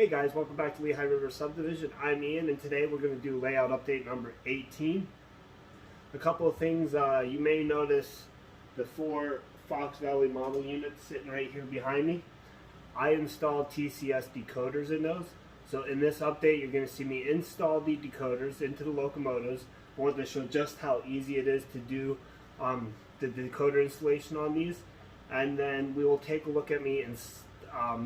Hey guys, welcome back to Lehigh River Subdivision. I'm Ian, and today we're going to do layout update number 18. A couple of things, you may notice the 4 Fox Valley model units sitting right here behind me. I installed TCS decoders in those. So in this update, you're going to see me install the decoders into the locomotives. I want to show just how easy it is to do the decoder installation on these. And then we will take a look at me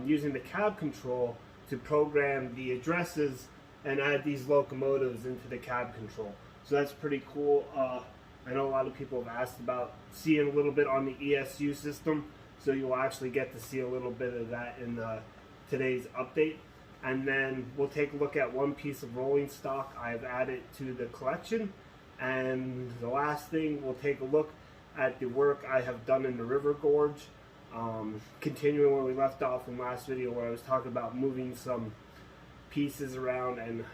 using the cab control to program the addresses and add these locomotives into the cab control. So that's pretty cool. I know a lot of people have asked about seeing a little bit on the ESU system, so you'll actually get to see a little bit of that in today's update. And then we'll take a look at one piece of rolling stock I've added to the collection. And the last thing, we'll take a look at the work I have done in the river gorge. Continuing where we left off in last video, where I was talking about moving some pieces around and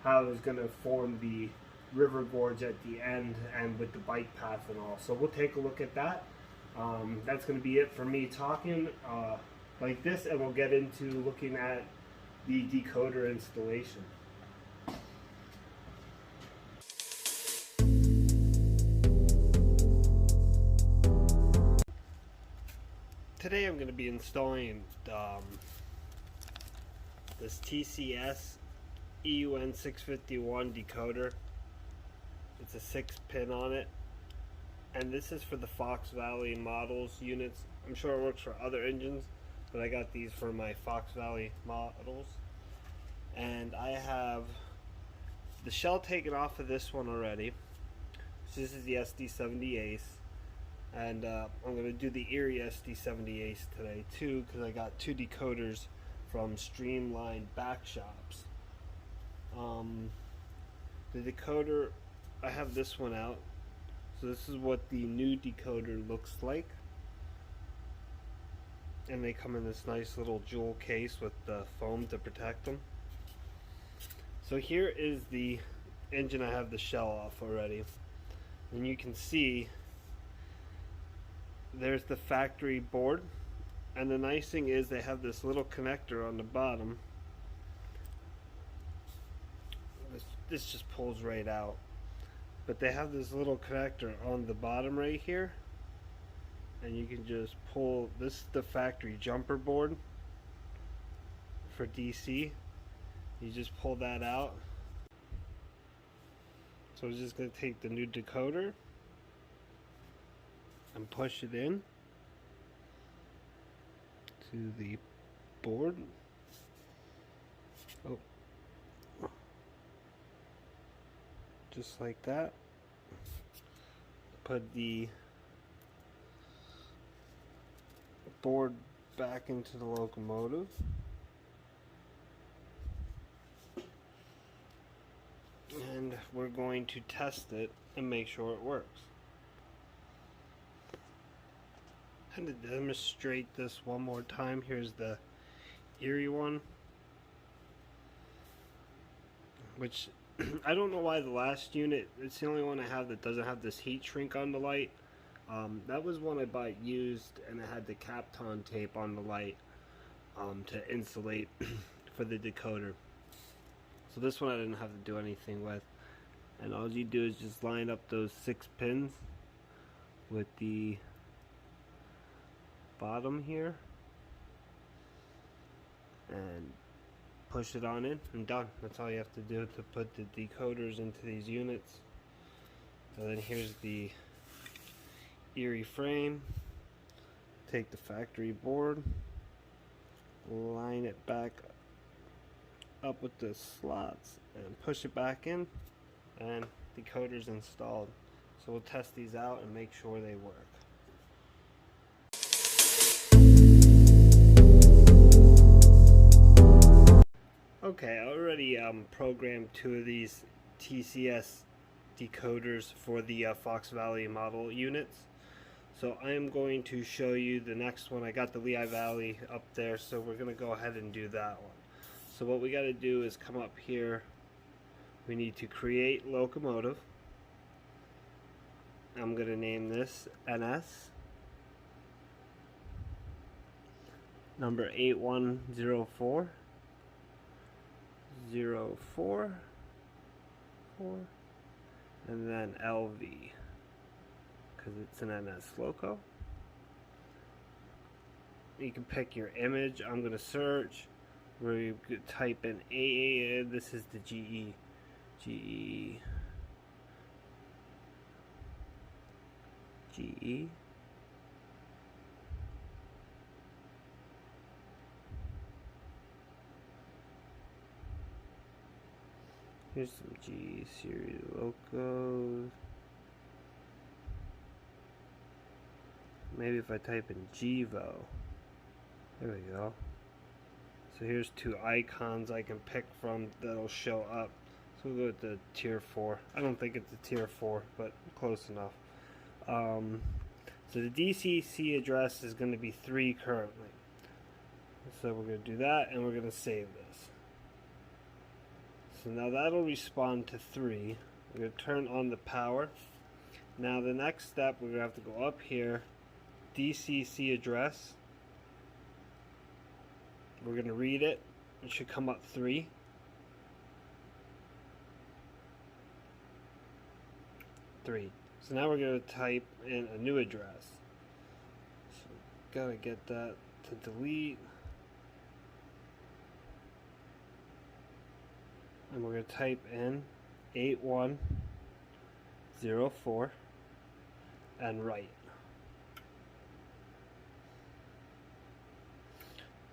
how I was going to form the river gorge at the end and with the bike path and all. So we'll take a look at that. That's going to be it for me talking like this, and we'll get into looking at the decoder installation. Today I'm going to be installing this TCS eun651 decoder. It's a 6-pin on it, and this is for the Fox Valley models units. I'm sure it works for other engines, but I got these for my Fox Valley models. And I have the shell taken off of this one already. So this is the SD70 Ace. And I'm going to do the Erie SD70 Ace today too, because I got 2 decoders from Streamlined Back Shops. The decoder, I have this one out. So this is what the new decoder looks like. And they come in this nice little jewel case with the foam to protect them. So here is the engine. I have the shell off already. And you can see there's the factory board, and the nice thing is they have this little connector on the bottom. This just pulls right out, but they have this little connector on the bottom right here, and you can just pull. This is the factory jumper board for DC. You just pull that out. So we're just going to take the new decoder and push it in to the board. Oh, just like that. Put the board back into the locomotive. And we're going to test it and make sure it works. And to demonstrate this one more time, here's the Erie one, which I don't know why the last unit, it's the only one I have that doesn't have this heat shrink on the light. That was one I bought used, and it had the Kapton tape on the light to insulate for the decoder. So this one I didn't have to do anything with, and all you do is just line up those 6 pins with the bottom here and push it on in, and done. That's all you have to do to put the decoders into these units. And then here's the Erie frame. Take the factory board, line it back up with the slots, and push it back in, and decoder's installed. So we'll test these out and make sure they work. Okay, I already programmed 2 of these TCS decoders for the Fox Valley model units. So I am going to show you the next one. I got the Lehigh Valley up there, so we're going to go ahead and do that one. So what we got to do is come up here. We need to create locomotive. I'm going to name this NS. Number 8104. 4, and then LV, because it's an NS loco. You can pick your image. I'm going to search where you could type in AA. This is the GE. Here's some G series locos. Maybe if I type in GVO. There we go. So here's two icons I can pick from that'll show up. So we'll go with the tier 4. I don't think it's a tier 4, but close enough. So the DCC address is going to be 3 currently. So we're going to do that, and we're going to save this. So now that'll respond to 3. We're going to turn on the power. Now the next step, we're going to have to go up here, DCC address. We're going to read it. It should come up 3. 3. So now we're going to type in a new address. So gotta get that to delete. And we're going to type in 8104 and write.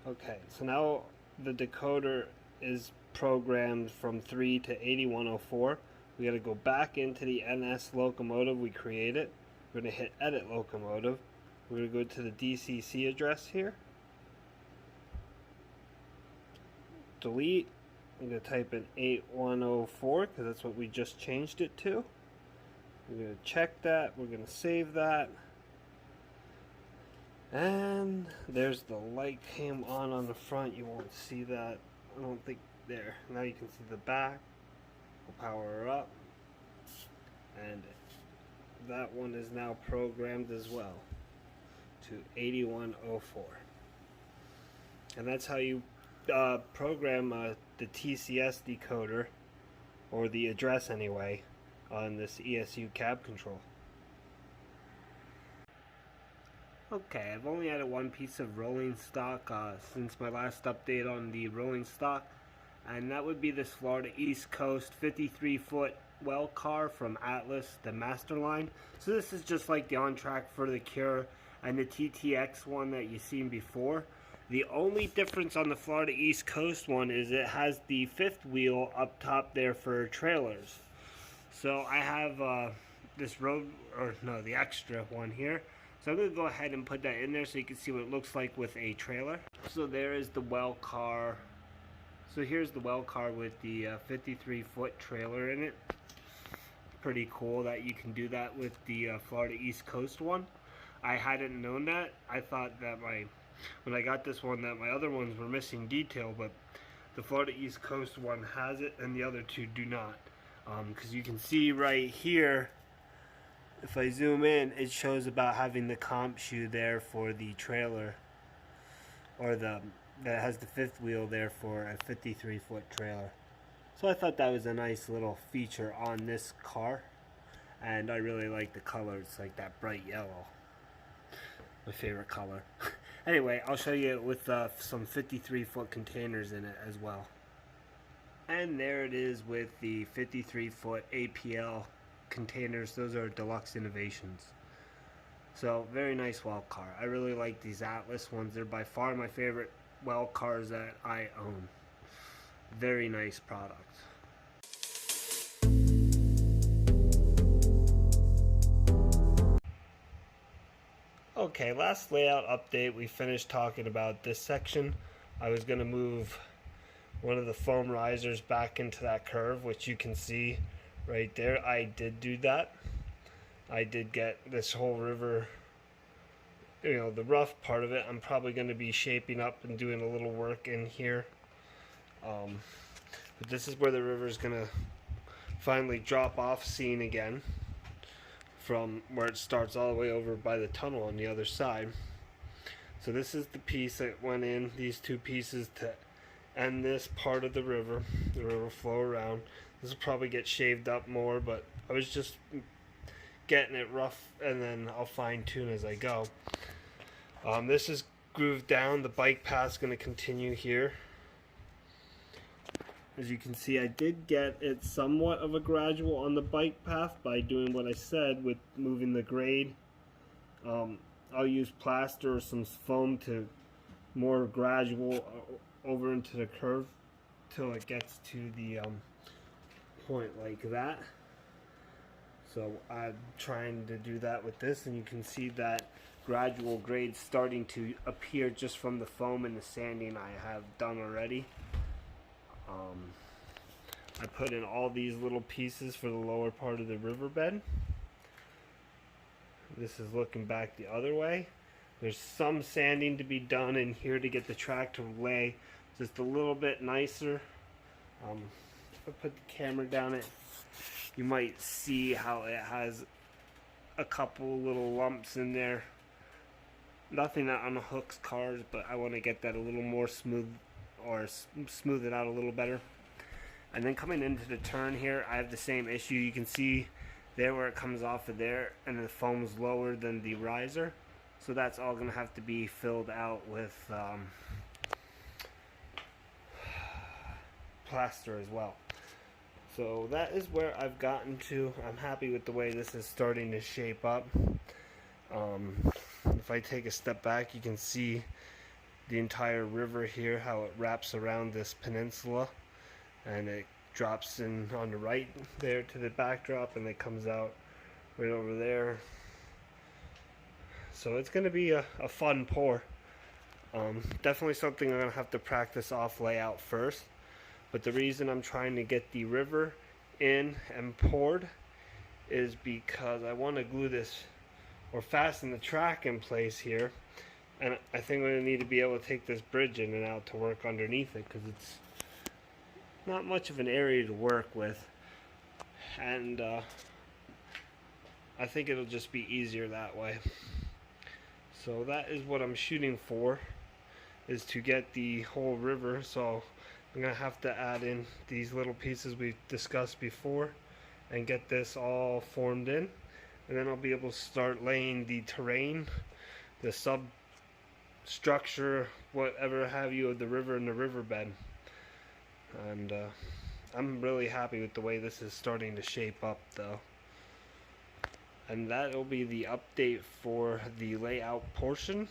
Okay, so now the decoder is programmed from 3 to 8104. We got to go back into the NS locomotive we created. We're going to hit edit locomotive. We're going to go to the DCC address here. Delete. I'm going to type in 8104 because that's what we just changed it to. We're going to check that. We're going to save that. And there's the light came on the front. You won't see that. I don't think there. Now you can see the back. We'll power her up. And that one is now programmed as well to 8104. And that's how you program the TCS decoder, or the address anyway, on this ESU cab control. Okay, I've only added one piece of rolling stock since my last update on the rolling stock, and that would be this Florida East Coast 53-foot well car from Atlas, the master line. So this is just like the On Track for the Cure and the TTX one that you've seen before. The only difference on the Florida East Coast one is it has the 5th wheel up top there for trailers. So I have the extra one here. So I'm going to go ahead and put that in there so you can see what it looks like with a trailer. So there is the well car. So here's the well car with the 53-foot trailer in it. Pretty cool that you can do that with the Florida East Coast one. I hadn't known that. I thought that when I got this one that my other ones were missing detail, but the Florida East Coast one has it and the other two do not. Because you can see right here, if I zoom in, it shows about having the comp shoe there for the trailer, or that has the 5th wheel there for a 53-foot trailer. So I thought that was a nice little feature on this car, and I really like the color. It's like that bright yellow, my favorite color. Anyway, I'll show you it with some 53-foot containers in it as well. And there it is with the 53-foot APL containers. Those are Deluxe Innovations. So very nice well car. I really like these Atlas ones. They're by far my favorite well cars that I own. Very nice product. Okay, last layout update, we finished talking about this section. I was going to move one of the foam risers back into that curve, which you can see right there. I did do that. I did get this whole river, the rough part of it. I'm probably going to be shaping up and doing a little work in here. But this is where the river is going to finally drop off scene again, from where it starts all the way over by the tunnel on the other side. So this is the piece that went in, these two pieces to and this part of the river flow around. This will probably get shaved up more, but I was just getting it rough, and then I'll fine tune as I go. This is grooved down. The bike path's going to continue here. As you can see, I did get it somewhat of a gradual on the bike path by doing what I said with moving the grade. I'll use plaster or some foam to more gradual over into the curve till it gets to the point like that. So I'm trying to do that with this, and you can see that gradual grade starting to appear just from the foam and the sanding I have done already. I put in all these little pieces for the lower part of the riverbed. This is looking back the other way. There's some sanding to be done in here to get the track to lay just a little bit nicer. If I put the camera down it, you might see how it has a couple little lumps in there. Nothing that unhooks cars, but I want to get that a little more smooth, or smooth it out a little better. And then coming into the turn here, I have the same issue. You can see there where it comes off of there, and the foam's lower than the riser. So that's all going to have to be filled out with plaster as well. So that is where I've gotten to. I'm happy with the way this is starting to shape up. If I take a step back, you can see the entire river here, how it wraps around this peninsula, and it drops in on the right there to the backdrop, and it comes out right over there. So it's going to be a fun pour. Definitely something I'm going to have to practice off layout first. But the reason I'm trying to get the river in and poured is because I want to glue this or fasten the track in place here. And I think we're going to need to be able to take this bridge in and out to work underneath it, because it's not much of an area to work with. And I think it'll just be easier that way. So that is what I'm shooting for, is to get the whole river. So I'm going to have to add in these little pieces we've discussed before and get this all formed in. And then I'll be able to start laying the terrain, the substructure, whatever have you, of the river and the riverbed. And I'm really happy with the way this is starting to shape up though. And that will be the update for the layout portion.